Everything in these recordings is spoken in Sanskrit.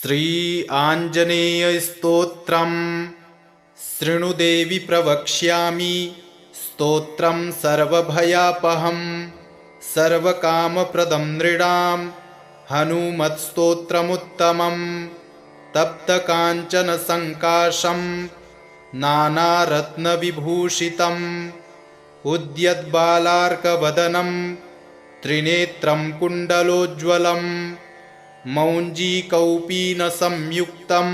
श्री आञ्जनेयस्तोत्रम् शृणुदेवि प्रवक्ष्यामि स्तोत्रं सर्वभयापहं सर्वकामप्रदं नृणां हनुमत्स्तोत्रमुत्तमं तप्तकाञ्चनसङ्काशं नानारत्नविभूषितम् उद्यद्बालार्कवदनं त्रिनेत्रं कुण्डलोज्ज्वलम् मौञ्जीकौपीनसंयुक्तं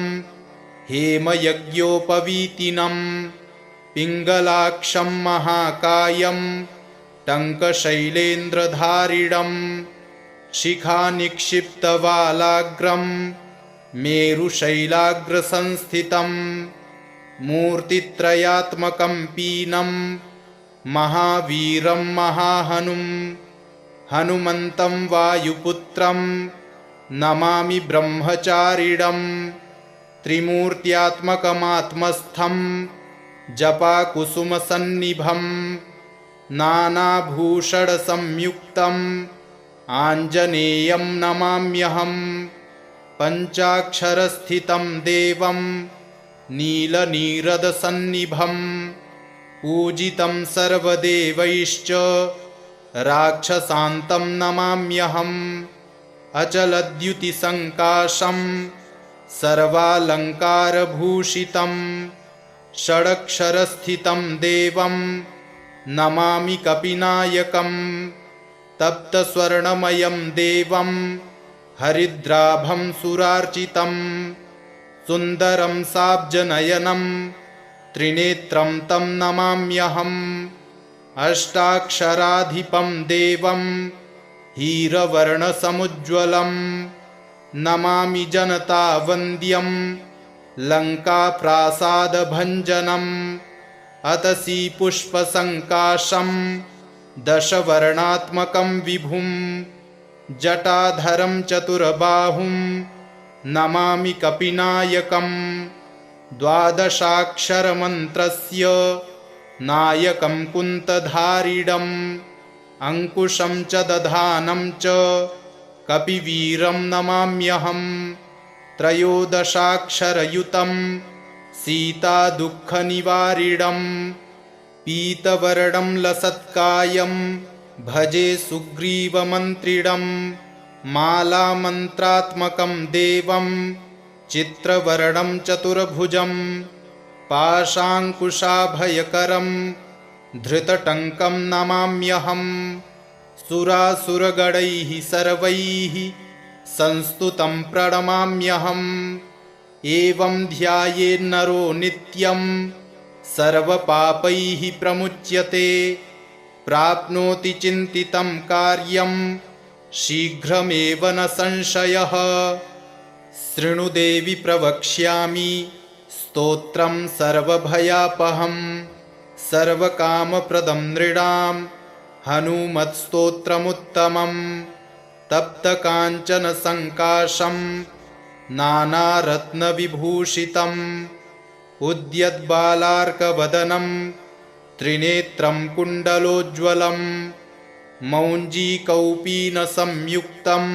हेमयज्ञोपवीतिनं पिङ्गलाक्षं महाकायं टङ्कशैलेन्द्रधारिणं शिखानिक्षिप्तवालाग्रं मेरुशैलाग्रसंस्थितं मूर्तित्रयात्मकं पीनं महावीरं महाहनुं हनुमन्तं वायुपुत्रं नमामि ब्रह्मचारिणं त्रिमूर्त्यात्मकमात्मस्थं जपाकुसुमसन्निभं नानाभूषणसंयुक्तम् आञ्जनेयं नमाम्यहं पञ्चाक्षरस्थितं देवं नीलनीरदसन्निभं पूजितं सर्वदेवैश्च राक्षसान्तं नमाम्यहम् अचलद्युतिसङ्काशं सर्वालङ्कारभूषितं षडक्षरस्थितं देवं नमामि कपिनायकं तप्तस्वर्णमयं देवं हरिद्राभं सुरार्चितं सुन्दरं साब्जनयनं त्रिनेत्रं तं नमाम्यहम् अष्टाक्षराधिपं देवं हीरवर्णसमुज्ज्वलं नमामि जनतावन्द्यं लङ्काप्रासादभञ्जनम् अतसी पुष्पसङ्काशं दशवर्णात्मकं विभुं जटाधरं चतुर्बाहुं नमामि कपिनायकं द्वादशाक्षरमन्त्रस्य नायकं कुन्तधारिणम् अंकुशं च दधानं च कपिवीरं नमाम्यहम् त्रयोदशाक्षरयुतं सीतादुःखनिवारिणं पीतवर्णं लसत्कायं भजे सुग्रीवमन्त्रिणं मालामन्त्रात्मकं देवं चित्रवर्णं चतुर्भुजं पाशाङ्कुशाभयकरं धृतटङ्कं नमाम्यहम् सुरासुरगणैः सर्वैः संस्तुतं प्रणमाम्यहम् एवं ध्यायेन्नरो नित्यं सर्वपापैः प्रमुच्यते प्राप्नोति चिन्तितं कार्यं शीघ्रमेव न संशयः। शृणुदेवि प्रवक्ष्यामि स्तोत्रं सर्वभयापहं सर्वकामप्रदं नृणां हनुमत्स्तोत्रमुत्तमं तप्तकाञ्चनसङ्काशं नानारत्नविभूषितम् उद्यद्बालार्कवदनं त्रिनेत्रं कुण्डलोज्ज्वलं मौञ्जीकौपीनसंयुक्तं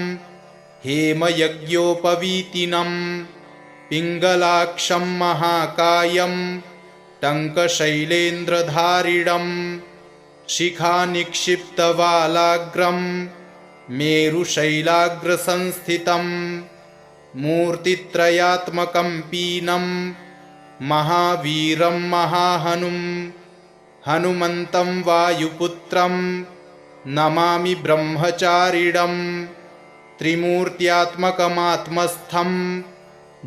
हेमयज्ञोपवीतिनं पिङ्गलाक्षं महाकायं टङ्कशैलेन्द्रधारिणं शिखानिक्षिप्तवालाग्रं मेरुशैलाग्रसंस्थितं मूर्तित्रयात्मकं पीनं महावीरं महाहनुं हनुमन्तं वायुपुत्रं नमामि ब्रह्मचारिणं त्रिमूर्त्यात्मकमात्मस्थं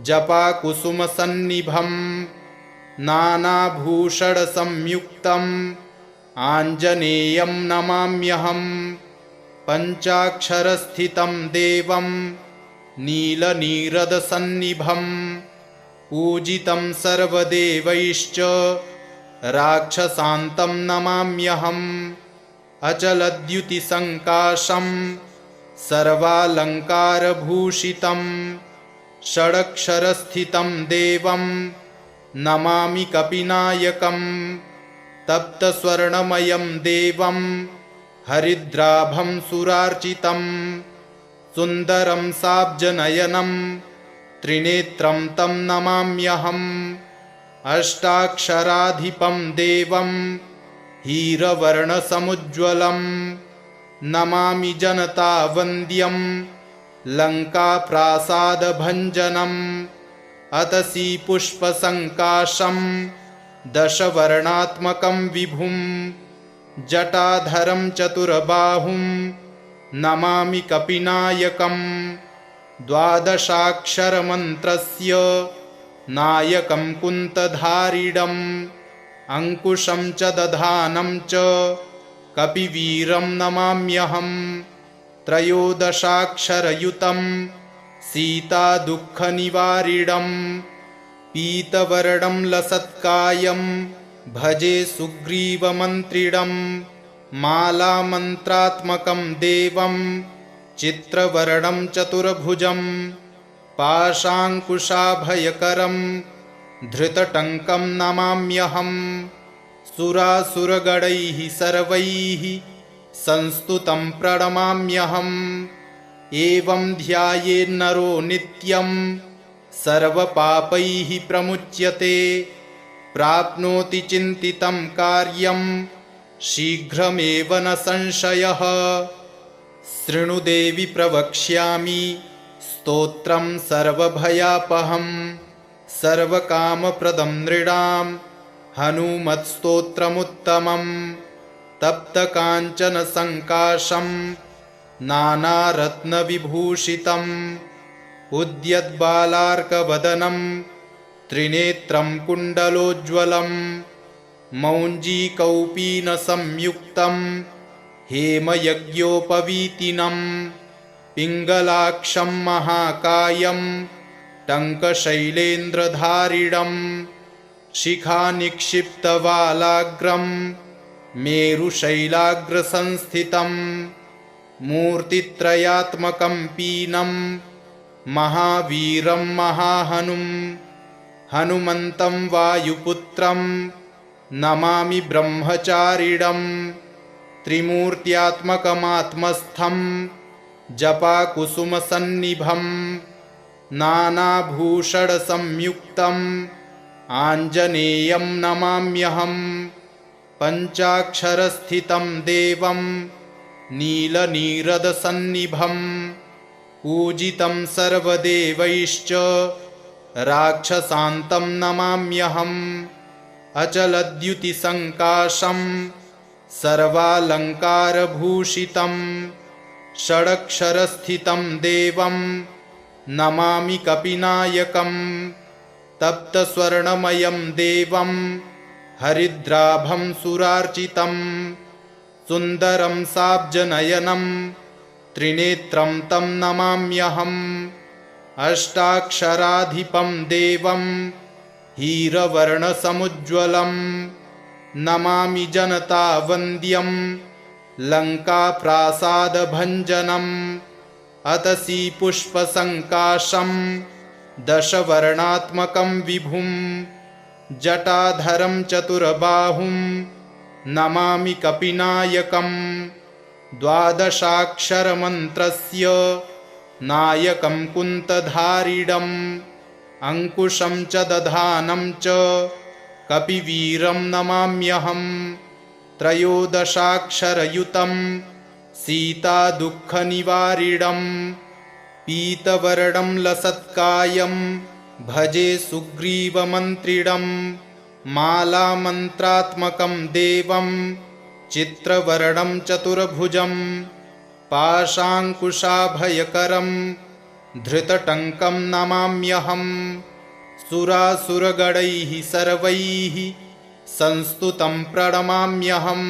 जपाकुसुमसन्निभं नानाभूषणसंयुक्तम् आञ्जनेयं नमाम्यहम् पञ्चाक्षरस्थितं देवं नीलनीरदसन्निभं पूजितं सर्वदेवैश्च राक्षसान्तं नमाम्यहम् अचलद्युतिसङ्काशं सर्वालङ्कारभूषितं षडक्षरस्थितं देवं नमामि कपिनायकं तप्तस्वर्णमयं देवं हरिद्राभं सुरार्चितं सुन्दरं साब्जनयनं त्रिनेत्रं तं नमाम्यहम् अष्टाक्षराधिपं देवं हीरवर्णसमुज्ज्वलं नमामि जनतावन्द्यं लङ्काप्रासादभञ्जनम् अतसी पुष्पसङ्काशं दशवर्णात्मकं विभुं जटाधरं चतुर्बाहुं नमामि कपिनायकं द्वादशाक्षरमन्त्रस्य नायकं कुन्तधारिणम् अंकुशं च दधानं च कपिवीरं नमाम्यहम् त्रयोदशाक्षरयुतं सीतादुःखनिवारिणं पीतवर्णं लसत्कायं भजे सुग्रीवमन्त्रिणं मालामन्त्रात्मकं देवं चित्रवर्णं चतुर्भुजं पाशाङ्कुशाभयकरं धृतटङ्कं नमाम्यहम् सुरासुरगणैः सर्वैः संस्तुतं प्रणमाम्यहम् एवं ध्यायेन्नरो नित्यं सर्वपापैः प्रमुच्यते प्राप्नोति चिन्तितं कार्यं शीघ्रमेव न संशयः। शृणु देवि प्रवक्ष्यामि स्तोत्रं सर्वभयापहं सर्वकामप्रदं नृणां हनुमत्स्तोत्रमुत्तमं तप्तकाञ्चनसङ्काशं नानारत्नविभूषितम् उद्यद्बालार्कवदनं त्रिनेत्रं कुण्डलोज्ज्वलं मौञ्जीकौपीनसंयुक्तं हेमयज्ञोपवीतिनं पिङ्गलाक्षं महाकायं टङ्कशैलेन्द्रधारिणं शिखानिक्षिप्तवालाग्रं मेरुशैलाग्रसंस्थितं मूर्तित्रयात्मकं पीनं महावीरं महाहनुं हनुमन्तं वायुपुत्रं नमामि ब्रह्मचारिणं त्रिमूर्त्यात्मकमात्मस्थं जपाकुसुमसन्निभं नानाभूषणसंयुक्तम् आञ्जनेयं नमाम्यहम् पञ्चाक्षरस्थितं देवं नीलनीरदसन्निभं पूजितं सर्वदेवैश्च राक्षसान्तं नमाम्यहम् अचलद्युतिसङ्काशं सर्वालङ्कारभूषितं षडक्षरस्थितं देवं नमामि कपिनायकम् तप्तस्वर्णमयं देवं हरिद्राभं सुरार्चितं सुन्दरं साब्जनयनं त्रिनेत्रं तं नमाम्यहम् अष्टाक्षराधिपं देवं हीरवर्णसमुज्ज्वलं नमामि जनतावन्द्यं लङ्काप्रासादभञ्जनम् अतसी पुष्पसङ्काशं दशवर्णात्मकं विभुं जटाधरं चतुर्बाहुं नमामि कपिनायकं द्वादशाक्षरमन्त्रस्य नायकं कुन्तधारिणम् अंकुशं च दधानं च कपिवीरं नमाम्यहम् त्रयोदशाक्षरयुतं सीतादुःखनिवारिणं पीतवर्णं लसत्कायं भजे सुग्रीवमन्त्रिणं मालामन्त्रात्मकं देवं चित्रवर्णं चतुर्भुजं पाशाङ्कुशाभयकरं धृतटङ्कं नमाम्यहम् सुरासुरगणैः सर्वैः संस्तुतं प्रणमाम्यहम्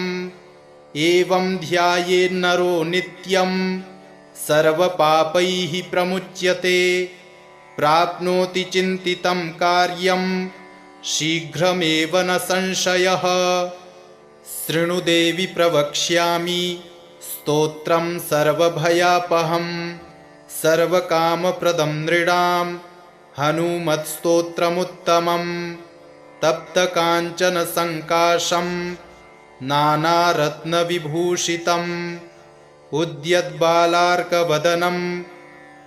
एवं ध्यायेन्नरो नित्यं सर्वपापैः प्रमुच्यते प्राप्नोति चिन्तितं कार्यं शीघ्रमेव न संशयः। शृणु देवि प्रवक्ष्यामि स्तोत्रं सर्वभयापहं सर्वकामप्रदं नृणां हनुमत्स्तोत्रमुत्तमं तप्तकाञ्चनसङ्काशं नानारत्नविभूषितम् उद्यद्बालार्कवदनं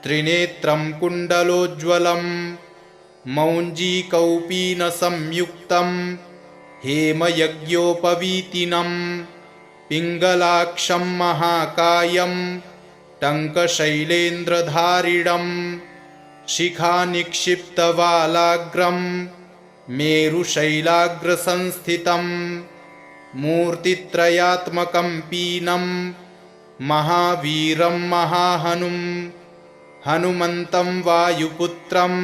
त्रिनेत्रं कुण्डलोज्ज्वलं मौञ्जीकौपीनसंयुक्तं हेमयज्ञोपवीतिनं पिङ्गलाक्षं महाकायं टङ्कशैलेन्द्रधारिणं शिखानिक्षिप्तवालाग्रं मेरुशैलाग्रसंस्थितं मूर्तित्रयात्मकं पीनं महावीरं महाहनुं हनुमन्तं वायुपुत्रं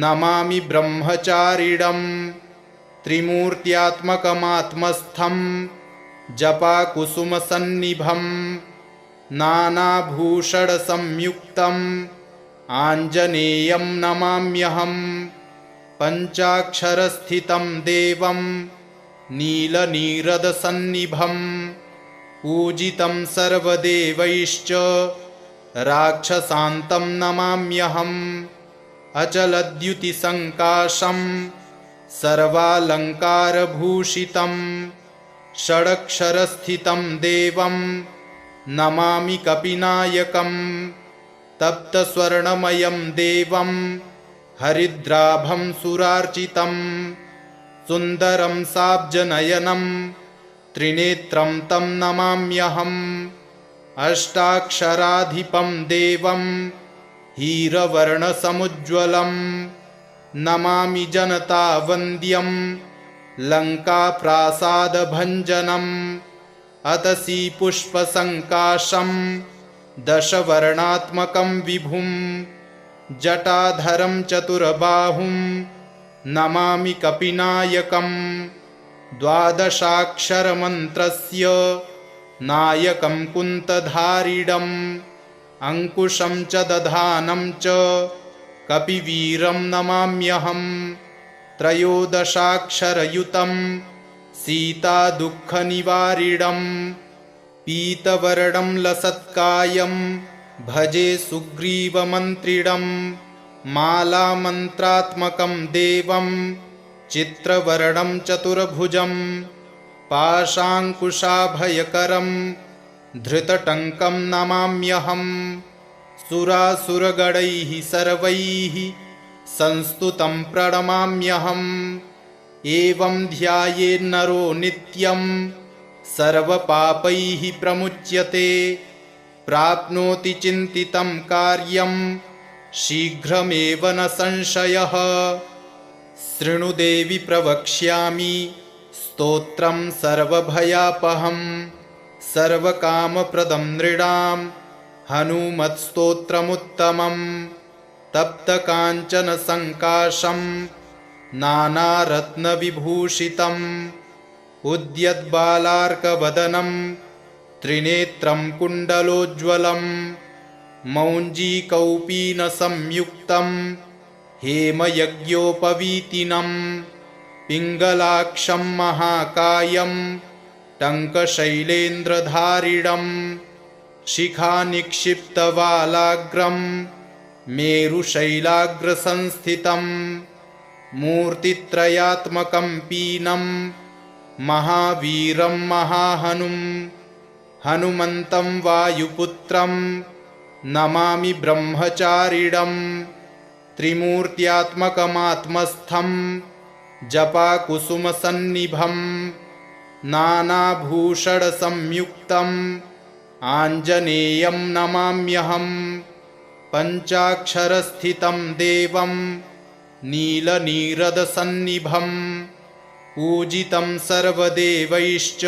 नमामि ब्रह्मचारिणं त्रिमूर्त्यात्मकमात्मस्थं जपाकुसुमसन्निभं नानाभूषणसंयुक्तम् आञ्जनेयं नमाम्यहं पञ्चाक्षरस्थितं देवं नीलनीरदसन्निभं पूजितं सर्वदेवैश्च राक्षसान्तं नमाम्यहम् अचलद्युतिसङ्काशं सर्वालङ्कारभूषितं षडक्षरस्थितं देवं नमामि कपिनायकं तप्तस्वर्णमयं देवं हरिद्राभं सुरार्चितं सुन्दरं साब्जनयनं त्रिनेत्रं तं नमाम्यहम् अष्टाक्षराधिपं देवं हीरवर्णसमुज्ज्वलं नमामि जनतावन्द्यं लङ्काप्रासादभञ्जनम् अतसी पुष्पसङ्काशं दशवर्णात्मकं विभुं जटाधरं चतुर्बाहुं नमामि कपिनायकं द्वादशाक्षरमन्त्रस्य नायकं कुन्तधारिणम् अंकुशं च दधानं च कपिवीरं नमाम्यहम् त्रयोदशाक्षरयुतं सीतादुःखनिवारिणं पीतवर्णं लसत्कायं भजे सुग्रीवमन्त्रिणं मालामन्त्रात्मकं देवं चित्रवर्णं चतुर्भुजं पाशाङ्कुशाभयकरं धृतटङ्कं नमाम्यहम् सुरासुरगणैः सर्वैः संस्तुतं प्रणमाम्यहम् एवं ध्यायेन्नरो नित्यं सर्वपापैः प्रमुच्यते प्राप्नोति चिन्तितं कार्यं शीघ्रमेव न संशयः। शृणु देवि प्रवक्ष्यामि स्तोत्रं सर्वभयापहं सर्वकामप्रदं नृणां हनुमत्स्तोत्रमुत्तमं तप्तकाञ्चनसङ्काशं नानारत्नविभूषितम् उद्यद्बालार्कवदनं त्रिनेत्रं कुण्डलोज्ज्वलं मौञ्जीकौपीनसंयुक्तं हेमयज्ञोपवीतिनं पिङ्गलाक्षं महाकायं टङ्कशैलेन्द्रधारिणं शिखानिक्षिप्तवालाग्रं मेरुशैलाग्रसंस्थितं मूर्तित्रयात्मकं पीनं महावीरं महाहनुं हनुमन्तं वायुपुत्रं नमामि ब्रह्मचारिणं त्रिमूर्त्यात्मकमात्मस्थं जपाकुसुमसन्निभं नानाभूषणसंयुक्तम् आञ्जनेयं नमाम्यहम् पञ्चाक्षरस्थितं देवं नीलनीरदसन्निभं पूजितं सर्वदेवैश्च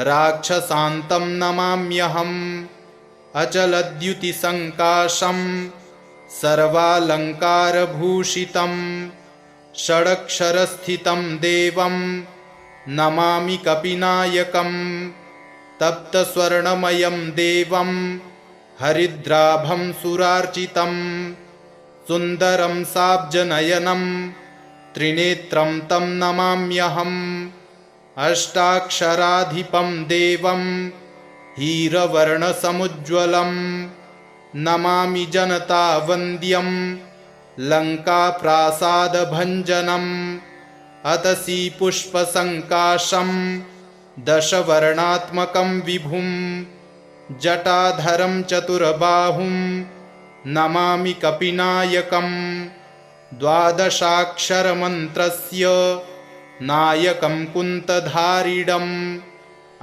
राक्षसान्तं नमाम्यहम् अचलद्युतिसङ्काशं सर्वालङ्कारभूषितं षडक्षरस्थितं देवं नमामि कपिनायकं तप्तस्वर्णमयं देवं हरिद्राभं सुरार्चितं सुन्दरं साब्जनयनं त्रिनेत्रं तं नमाम्यहम् अष्टाक्षराधिपं देवं हीरवर्णसमुज्ज्वलं नमामि जनतावन्द्यं लङ्काप्रासादभञ्जनम् अतसी पुष्पसङ्काशं दशवर्णात्मकं विभुं जटाधरं चतुर्बाहुं नमामि कपिनायकम् द्वादशाक्षरमन्त्रस्य नायकं कुन्तधारिणम्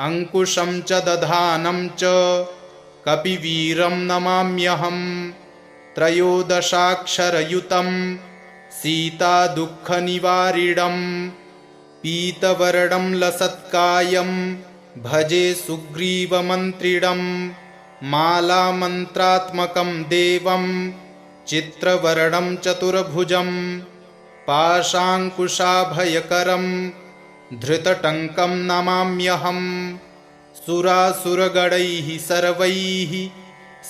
अंकुशं च दधानं च कपिवीरं नमाम्यहम् त्रयोदशाक्षरयुतं सीतादुःखनिवारिणम् पीतवर्णं लसत्कायं भजे सुग्रीवमन्त्रिणम् मालामन्त्रात्मकं देवं चित्रवर्णं चतुर्भुजं पाशाङ्कुशाभयकरं धृतटङ्कं नमाम्यहम् सुरासुरगणैः सर्वैः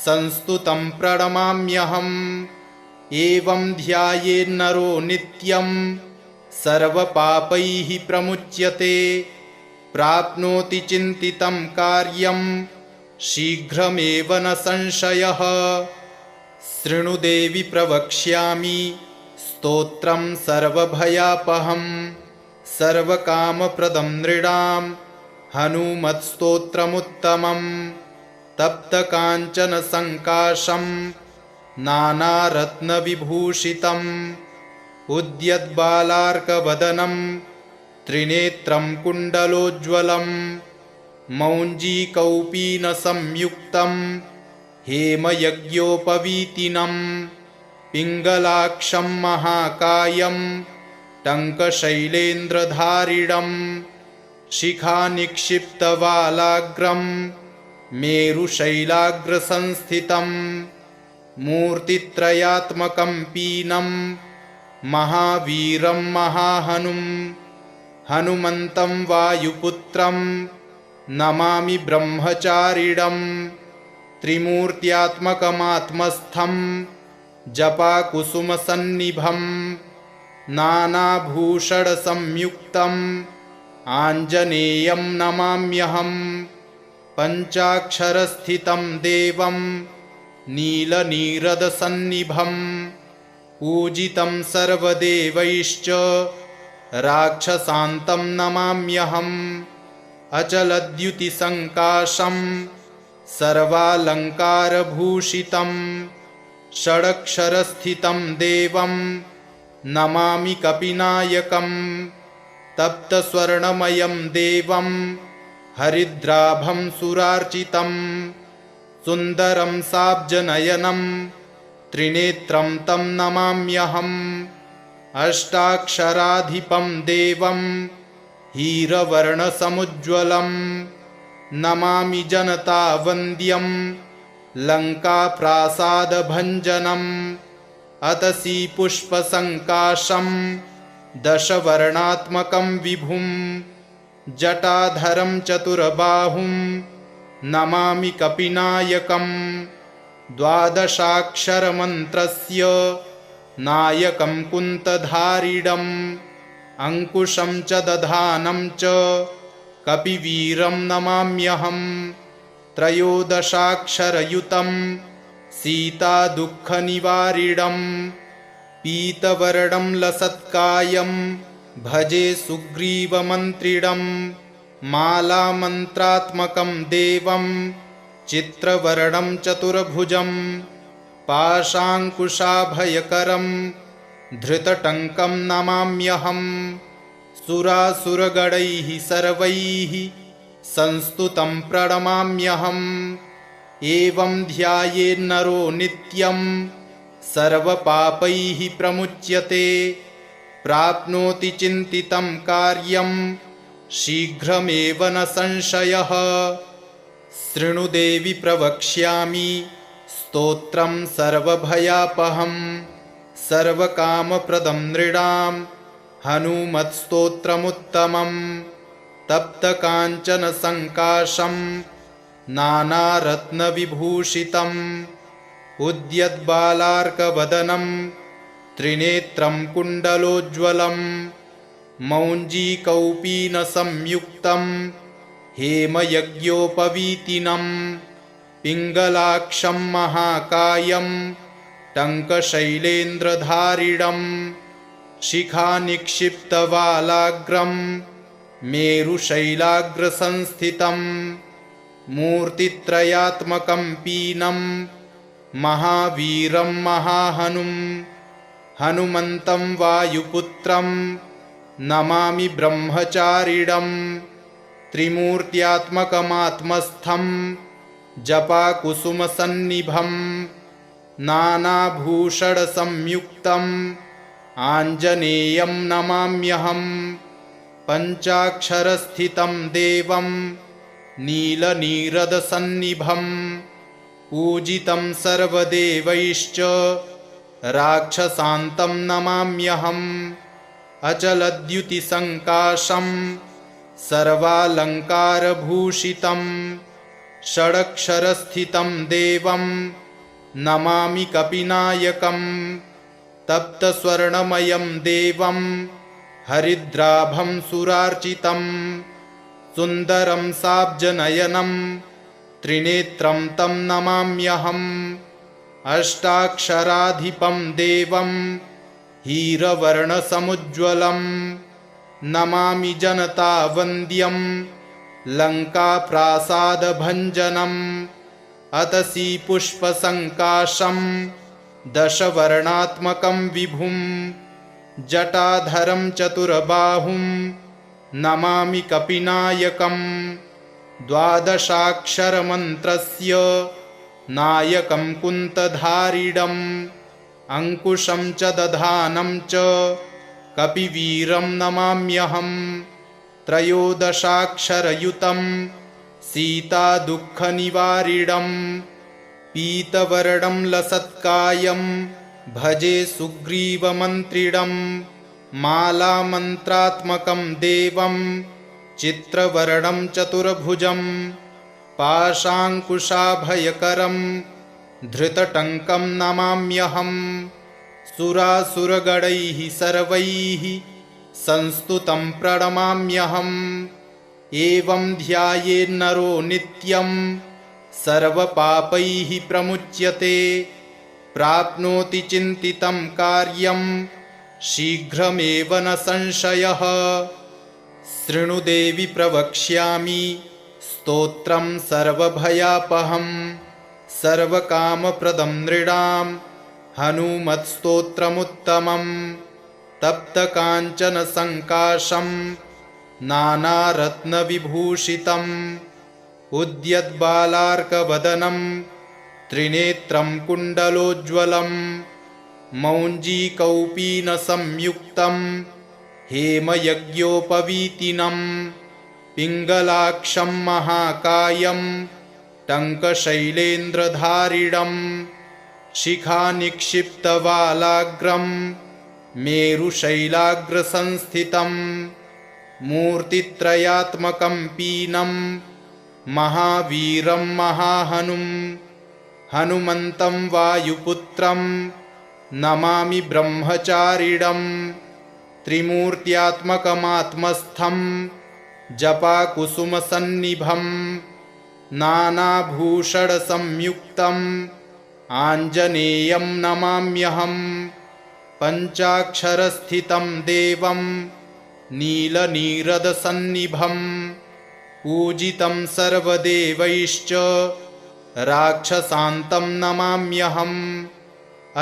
संस्तुतं प्रणमाम्यहम् एवं ध्यायेन्नरो नित्यं सर्वपापैः प्रमुच्यते प्राप्नोति चिन्तितं कार्यं शीघ्रमेव न संशयः। शृणु देवि प्रवक्ष्यामि स्तोत्रं सर्वभयापहं सर्वकामप्रदं नृणां हनुमत्स्तोत्रमुत्तमम् तप्तकाञ्चनसङ्काशं नानारत्नविभूषितम् उद्यद्बालार्कवदनं त्रिनेत्रं कुण्डलोज्ज्वलं मौञ्जीकौपीनसंयुक्तं हेमयज्ञोपवीतिनं पिङ्गलाक्षं महाकायं टङ्कशैलेन्द्रधारिणं शिखानिक्षिप्तवालाग्रं मेरुशैलाग्रसंस्थितं मूर्तित्रयात्मकं पीनं महावीरं महाहनुं हनुमन्तं वायुपुत्रं नमामि ब्रह्मचारिणं त्रिमूर्त्यात्मकमात्मस्थं जपाकुसुमसन्निभं नानाभूषणसंयुक्तम् आञ्जनेयं नमाम्यहम् पञ्चाक्षरस्थितं देवं नीलनीरदसन्निभं पूजितं सर्वदेवैश्च राक्षसान्तं नमाम्यहम् अचलद्युतिसङ्काशं सर्वालङ्कारभूषितं षडक्षरस्थितं देवं नमामि कपिनायकम् तप्तस्वर्णमयं देवं हरिद्राभं सुरार्चितं सुन्दरं साब्जनयनं त्रिनेत्रं तं नमाम्यहम् अष्टाक्षराधिपं देवं हीरवर्णसमुज्ज्वलं नमामि जनतावन्द्यं लङ्काप्रासादभञ्जनम् अतसी पुष्पसङ्काशं दशवर्णात्मकं विभुं जटाधरं चतुर्बाहुं नमामि कपिनायकम् द्वादशाक्षरमन्त्रस्य नायकं कुन्तधारिणम् अंकुशं च दधानं च कपिवीरं नमाम्यहम् त्रयोदशाक्षरयुतं सीतादुःखनिवारिणम् पीतवर्णं लसत्कायं भजे सुग्रीवमन्त्रिणम् मालामन्त्रात्मकं देवं चित्रवर्णं चतुर्भुजं पाशाङ्कुशाभयकरं धृतटङ्कं नमाम्यहम् सुरासुरगणैः सर्वैः संस्तुतं प्रणमाम्यहम् एवं ध्यायेन्नरो नित्यं सर्वपापैः प्रमुच्यते प्राप्नोति चिन्तितं कार्यं शीघ्रमेव न संशयः। शृणु देवि प्रवक्ष्यामि स्तोत्रं सर्वभयापहं सर्वकामप्रदं नृणां हनुमत्स्तोत्रमुत्तमम् तप्तकाञ्चनसङ्काशं नानारत्नविभूषितम् उद्यद्बालार्कवदनं त्रिनेत्रं कुण्डलोज्ज्वलं मौञ्जीकौपीनसंयुक्तं हेमयज्ञोपवीतिनं पिङ्गलाक्षं महाकायं टङ्कशैलेन्द्रधारिणं शिखानिक्षिप्तवालाग्रं मेरुशैलाग्रसंस्थितं मूर्तित्रयात्मकं पीनं महावीरं महाहनुं हनुमन्तं वायुपुत्रं नमामि ब्रह्मचारिणं त्रिमूर्त्यात्मकमात्मस्थं जपाकुसुमसन्निभं नानाभूषणसंयुक्तम् आञ्जनेयं नमाम्यहं पञ्चाक्षरस्थितं देवं नीलनीरदसन्निभं पूजितं सर्वदेवैश्च राक्षसान्तं नमाम्यहम् अचलद्युतिसङ्काशं सर्वालङ्कारभूषितं षडक्षरस्थितं देवं नमामि कपिनायकं तप्तस्वर्णमयं देवं हरिद्राभं सुरार्चितं सुन्दरं साब्जनयनं त्रिनेत्रं तं नमाम्यहम् अष्टाक्षराधिपं देवं हीरवर्णसमुज्ज्वलं नमामि जनतावन्द्यं लङ्काप्रासादभञ्जनम् अतसी पुष्पसङ्काशं दशवर्णात्मकं विभुं जटाधरं चतुर्बाहुं नमामि कपिनायकं द्वादशाक्षरमन्त्रस्य नायकं कुन्तधारिणम् अंकुशं च दधानं च कपिवीरं नमाम्यहम् त्रयोदशाक्षरयुतं सीतादुःखनिवारिणं पीतवर्णं लसत्कायं भजे सुग्रीवमन्त्रिणं मालामन्त्रात्मकं देवं चित्रवर्णं चतुर्भुजं पाशाङ्कुशाभयकरं धृतटङ्कं नमाम्यहम् सुरासुरगणैः सर्वैः संस्तुतं प्रणमाम्यहम् एवं ध्यायेन्नरो नित्यं सर्वपापैः प्रमुच्यते प्राप्नोति चिन्तितं कार्यं शीघ्रमेव न संशयः। शृणु देवि प्रवक्ष्यामि स्तोत्रं सर्वभयापहं सर्वकामप्रदं नृणां हनुमत्स्तोत्रमुत्तमं तप्तकाञ्चनसङ्काशं नानारत्नविभूषितम् उद्यद्बालार्कवदनं त्रिनेत्रं कुण्डलोज्ज्वलं मौञ्जीकौपीनसंयुक्तं हेमयज्ञोपवीतिनं पिङ्गलाक्षं महाकायं टङ्कशैलेन्द्रधारिणं शिखानिक्षिप्तवालाग्रं मेरुशैलाग्रसंस्थितं मूर्तित्रयात्मकं पीनं महावीरं महाहनुं हनुमन्तं वायुपुत्रं नमामि ब्रह्मचारिणं त्रिमूर्त्यात्मकमात्मस्थं जपाकुसुमसन्निभं नानाभूषणसंयुक्तं आञ्जनेयं नमाम्यहम् पञ्चाक्षरस्थितं देवं नीलनीरदसन्निभं पूजितं सर्वदेवैश्च राक्षसान्तं नमाम्यहम्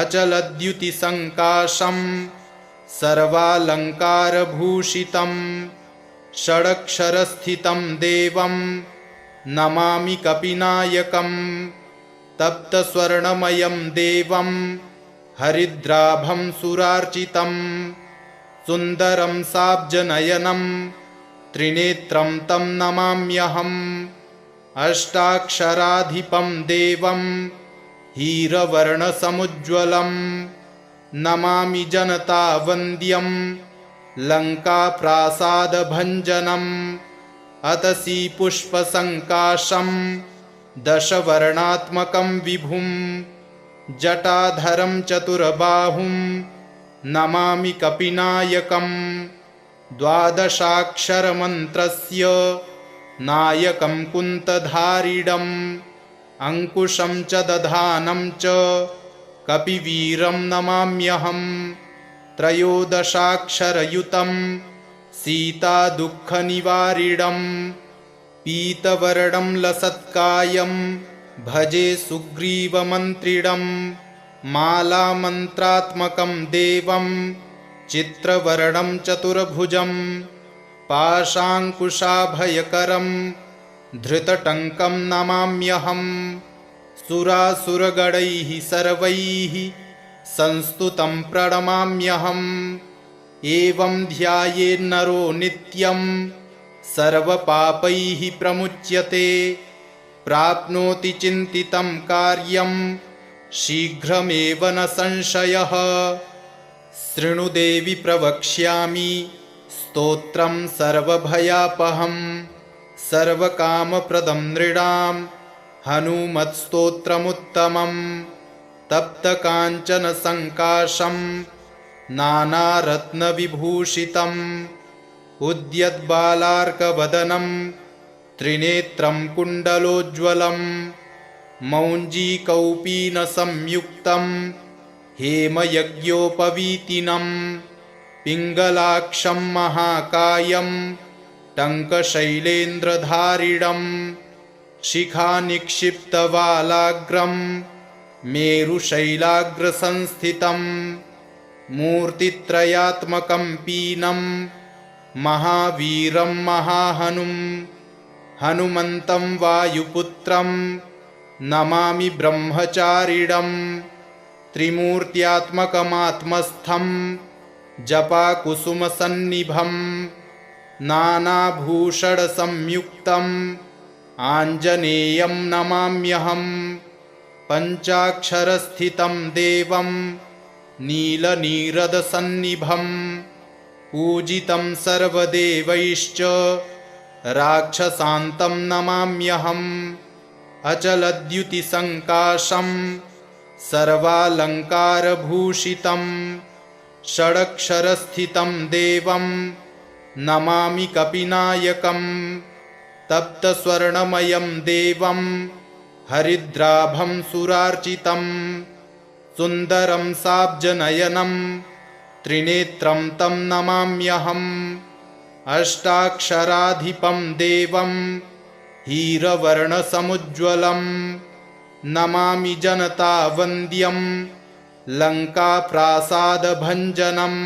अचलद्युतिसङ्काशं सर्वालङ्कारभूषितं षडक्षरस्थितं देवं नमामि कपिनायकं तप्तस्वर्णमयं देवं हरिद्राभं सुरार्चितं सुन्दरं साब्जनयनं त्रिनेत्रं तं नमाम्यहम् अष्टाक्षराधिपं देवं हीरवर्णसमुज्ज्वलं नमामि जनतावन्द्यं लङ्काप्रासादभञ्जनम् अतसी पुष्पसङ्काशं दशवर्णात्मकं विभुं जटाधरं चतुर्बाहुं नमामि कपिनायकं द्वादशाक्षरमन्त्रस्य नायकं कुन्तधारिणम् अंकुशं च दधानं च कपिवीरं नमाम्यहम् त्रयोदशाक्षरयुतं सीतादुःखनिवारिणं पीतवर्णं लसत्कायं भजे सुग्रीवमन्त्रिणं मालामन्त्रात्मकं देवं चित्रवर्णं चतुर्भुजं पाशाङ्कुशाभयकरं धृतटङ्कं नमाम्यहम् सुरासुरगणैः सर्वैः संस्तुतं प्रणमाम्यहम् एवं ध्यायेन्नरो नित्यं सर्वपापैः प्रमुच्यते प्राप्नोति चिन्तितं कार्यं शीघ्रमेव न संशयः शृणु देवि प्रवक्ष्यामि स्तोत्रं सर्वभयापहं सर्वकामप्रदं नृणां हनुमत्स्तोत्रमुत्तमं तप्तकाञ्चनसङ्काशं नानारत्नविभूषितम् उद्यद्बालार्कवदनं त्रिनेत्रं कुण्डलोज्ज्वलं मौञ्जीकौपीनसंयुक्तं हेमयज्ञोपवीतिनं पिङ्गलाक्षं महाकायं टङ्कशैलेन्द्रधारिणं शिखानिक्षिप्तवालाग्रं मेरुशैलाग्रसंस्थितं मूर्तित्रयात्मकं पीनं महावीरं महाहनुं हनुमन्तं वायुपुत्रं नमामि ब्रह्मचारिणं त्रिमूर्त्यात्मकमात्मस्थं जपाकुसुमसन्निभं नानाभूषणसंयुक्तम् आञ्जनेयं नमाम्यहम् पञ्चाक्षरस्थितं देवं नीलनीरदसन्निभं पूजितं सर्वदेवैश्च राक्षसान्तं नमाम्यहम् अचलद्युतिसङ्काशं सर्वालङ्कारभूषितं षडक्षरस्थितं देवं नमामि कपिनायकम् तप्तस्वर्णमयं देवं हरिद्राभं सुरार्चितं सुन्दरं साब्जनयनं त्रिनेत्रं तं नमाम्यहम् अष्टाक्षराधिपं देवं हीरवर्णसमुज्ज्वलं नमामि जनतावन्द्यं लङ्काप्रासादभञ्जनम्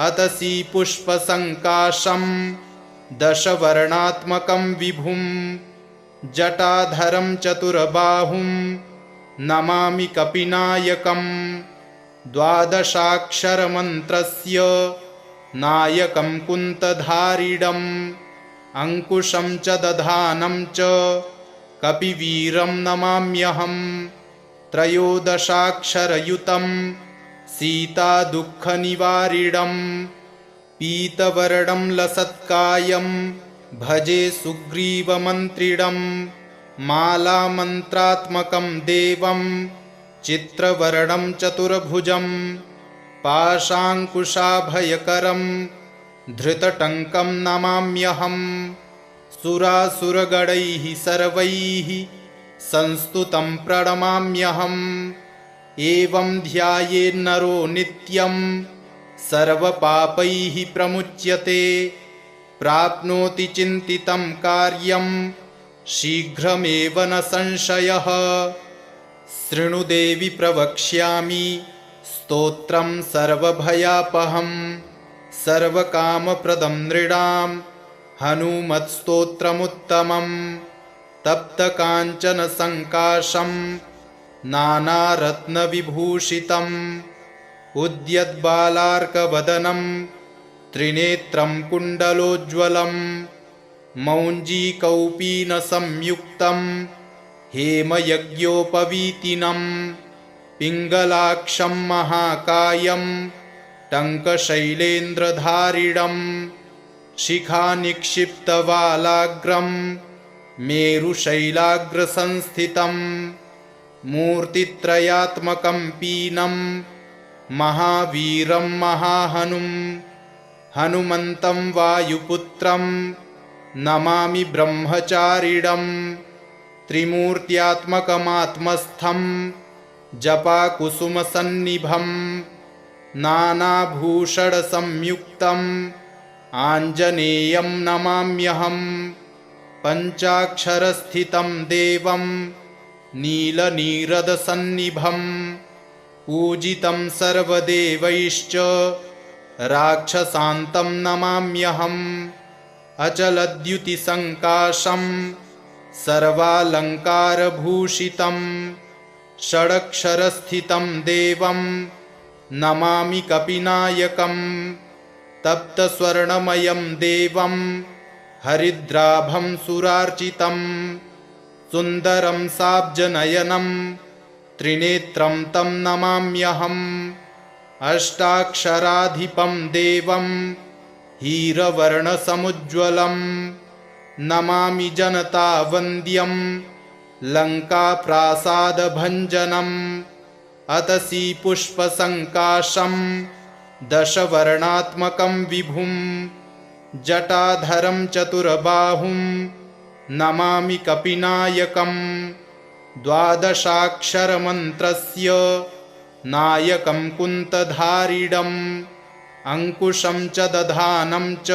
अतसी पुष्पसङ्काशं दशवर्णात्मकं विभुं जटाधरं चतुर्बाहुं नमामि कपिनायकम् द्वादशाक्षरमन्त्रस्य नायकं कुन्तधारिणम् अंकुशं च दधानं च कपिवीरं नमाम्यहम् त्रयोदशाक्षरयुतं सीतादुःखनिवारिणं पीतवर्णं लसत्कायं भजे सुग्रीवमन्त्रिणं मालामन्त्रात्मकं देवं चित्रवर्णं चतुर्भुजं पाशाङ्कुशाभयकरं धृतटङ्कं नमाम्यहम् सुरासुरगणैः सर्वैः संस्तुतं प्रणमाम्यहम् एवं ध्यायेन्नरो नित्यं सर्वपापैः प्रमुच्यते प्राप्नोति चिन्तितं कार्यं शीघ्रमेव न संशयः शृणु देवि प्रवक्ष्यामि स्तोत्रं सर्वभयापहं सर्वकामप्रदं नृणां हनुमत्स्तोत्रमुत्तमं तप्तकाञ्चनसङ्काशं नानारत्नविभूषितम् उद्यद्बालार्कवदनं त्रिनेत्रं कुण्डलोज्ज्वलं मौञ्जीकौपीनसंयुक्तं हेमयज्ञोपवीतिनं पिङ्गलाक्षं महाकायं टङ्कशैलेन्द्रधारिणं शिखानिक्षिप्तवालाग्रं मेरुशैलाग्रसंस्थितं मूर्तित्रयात्मकं पीनं महावीरं महाहनुं हनुमन्तं वायुपुत्रं नमामि ब्रह्मचारिणं त्रिमूर्त्यात्मकमात्मस्थं जपाकुसुमसन्निभं नानाभूषणसंयुक्तम् आञ्जनेयं नमाम्यहम् पञ्चाक्षरस्थितं देवं नीलनीरदसन्निभं पूजितं सर्वदेवैश्च राक्षसान्तं नमाम्यहम् अचलद्युतिसङ्काशं सर्वालङ्कारभूषितं षडक्षरस्थितं देवं नमामि कपिनायकम् तप्तस्वर्णमयं देवं हरिद्राभं सुरार्चितं सुन्दरं साब्जनयनं त्रिनेत्रं तं नमाम्यहम् अष्टाक्षराधिपं देवं हीरवर्णसमुज्ज्वलं नमामि जनतावन्द्यं लङ्काप्रासादभञ्जनम् अतसी पुष्पसङ्काशं दशवर्णात्मकं विभुं जटाधरं चतुर्बाहुं नमामि कपिनायकम् द्वादशाक्षरमन्त्रस्य नायकं कुन्तधारिणम् अंकुशं च दधानं च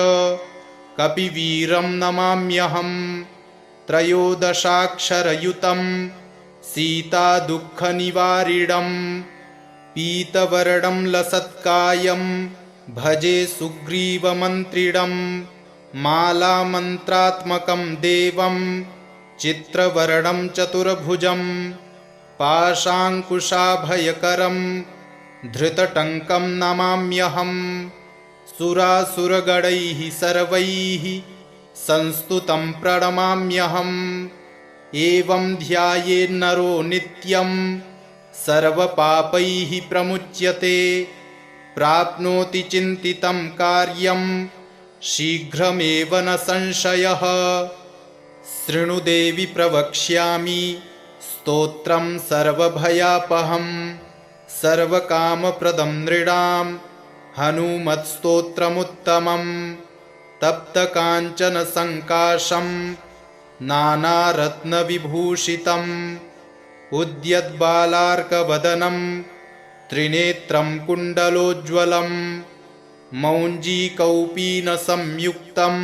कपिवीरं नमाम्यहम् त्रयोदशाक्षरयुतं सीतादुःखनिवारिणं पीतवर्णं लसत्कायं भजे सुग्रीवमन्त्रिणं मालामन्त्रात्मकं देवं चित्रवर्णं चतुर्भुजं पाशाङ्कुशाभयकरं धृतटङ्कं नमाम्यहम् सुरासुरगणैः सर्वैः संस्तुतं प्रणमाम्यहम् एवं ध्यायेन्नरो नित्यं सर्वपापैः प्रमुच्यते प्राप्नोति चिन्तितं कार्यं शीघ्रमेव न संशयः शृणु देवि प्रवक्ष्यामि स्तोत्रं सर्वभयापहं सर्वकामप्रदं नृणां हनुमत्स्तोत्रमुत्तमं तप्तकाञ्चनसङ्काशं नानारत्नविभूषितम् उद्यद्बालार्कवदनं त्रिनेत्रं कुण्डलोज्ज्वलं मौञ्जीकौपीनसंयुक्तं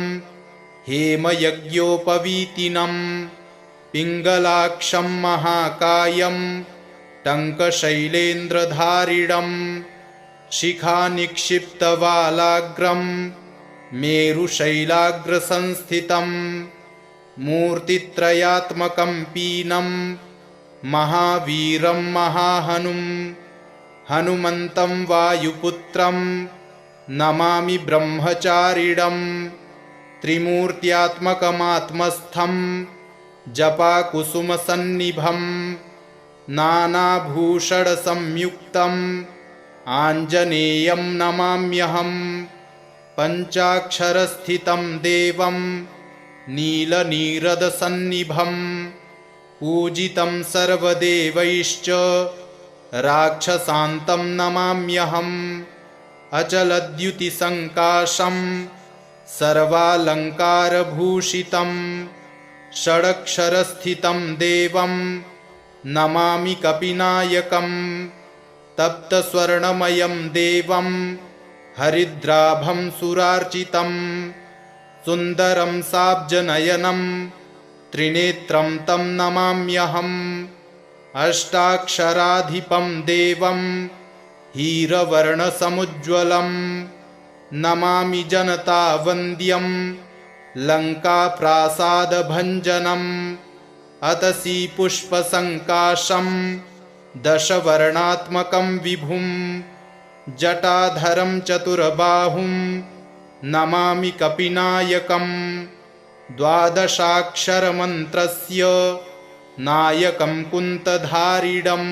हेमयज्ञोपवीतिनं पिङ्गलाक्षं महाकायं टङ्कशैलेन्द्रधारिणं शिखानिक्षिप्तवालाग्रं मेरुशैलाग्रसंस्थितं मूर्तित्रयात्मकं पीनं महावीरं महाहनुं हनुमन्तं वायुपुत्रं नमामि ब्रह्मचारिणं त्रिमूर्त्यात्मकमात्मस्थं जपाकुसुमसन्निभं नानाभूषणसंयुक्तम् आञ्जनेयं नमाम्यहम् पञ्चाक्षरस्थितं देवं नीलनीरदसन्निभं पूजितं सर्वदेवैश्च राक्षसान्तं नमाम्यहम् अचलद्युतिसङ्काशं सर्वालङ्कारभूषितं षडक्षरस्थितं देवं नमामि कपिनायकम् तप्तस्वर्णमयं देवं हरिद्राभं सुरार्चितं सुन्दरं साब्जनयनं त्रिनेत्रं तं नमाम्यहम् अष्टाक्षराधिपं देवं हीरवर्णसमुज्ज्वलं नमामि जनतावन्द्यं लङ्काप्रासादभञ्जनम् अतसी पुष्पसङ्काशं दशवर्णात्मकं विभुं जटाधरं चतुर्बाहुं नमामि कपिनायकम् द्वादशाक्षरमन्त्रस्य नायकं कुन्तधारिणम्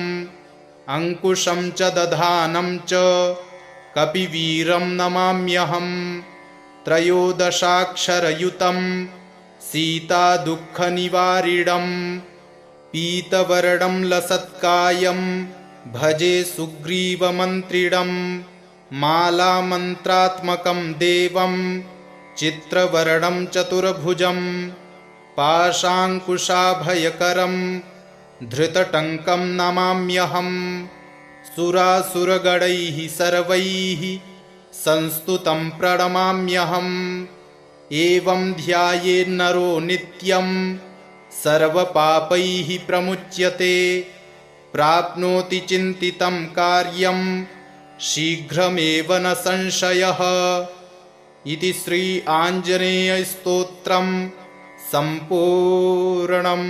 अंकुशं च दधानं च कपिवीरं नमाम्यहम् त्रयोदशाक्षरयुतं सीतादुःखनिवारिणं पीतवर्णं लसत्कायं भजे सुग्रीवमन्त्रिणं मालामन्त्रात्मकं देवं चित्रवर्णं चतुर्भुजं पाशाङ्कुशाभयकरं धृतटङ्कं नमाम्यहम् सुरासुरगणैः सर्वैः संस्तुतं प्रणमाम्यहम् एवं ध्यायेन्नरो नित्यं सर्वपापैः प्रमुच्यते प्राप्नोति चिन्तितं कार्यं शीघ्रमेव न संशयः। इति श्री आञ्जनेयस्तोत्रम् सम्पूर्णम्।